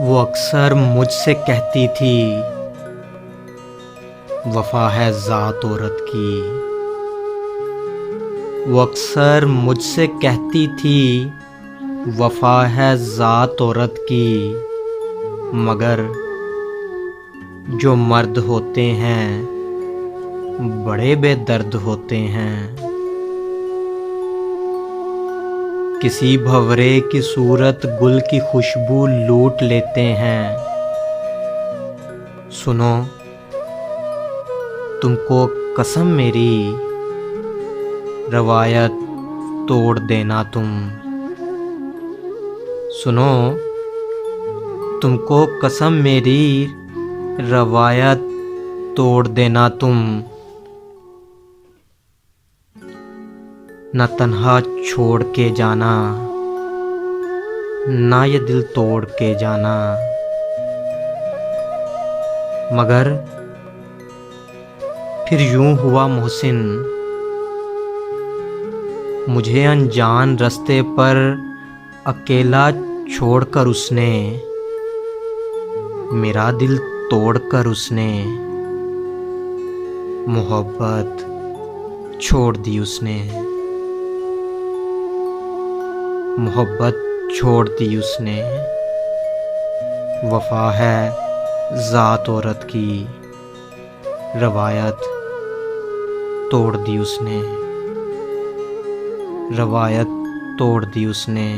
वो अक्सर मुझसे कहती थी, वफा है ज़ात औरत की। वो अक्सर मुझसे कहती थी, वफा है ज़ात औरत की। मगर जो मर्द होते हैं बड़े बेदर्द होते हैं। किसी भंवरे की सूरत गुल की खुशबू लूट लेते हैं। सुनो, तुमको कसम मेरी, रवायत तोड़ देना तुम। सुनो, तुमको कसम मेरी, रवायत तोड़ देना तुम। न तन्हा छोड़ के जाना, ना ये दिल तोड़ के जाना। मगर फिर यूं हुआ मोहसिन, मुझे अनजान रास्ते पर अकेला छोड़कर उसने, मेरा दिल तोड़कर उसने, मोहब्बत छोड़ दी उसने। मोहब्बत छोड़ दी उसने। वफा है ज़ात औरत की, रवायत तोड़ दी उसने। रवायत तोड़ दी उसने।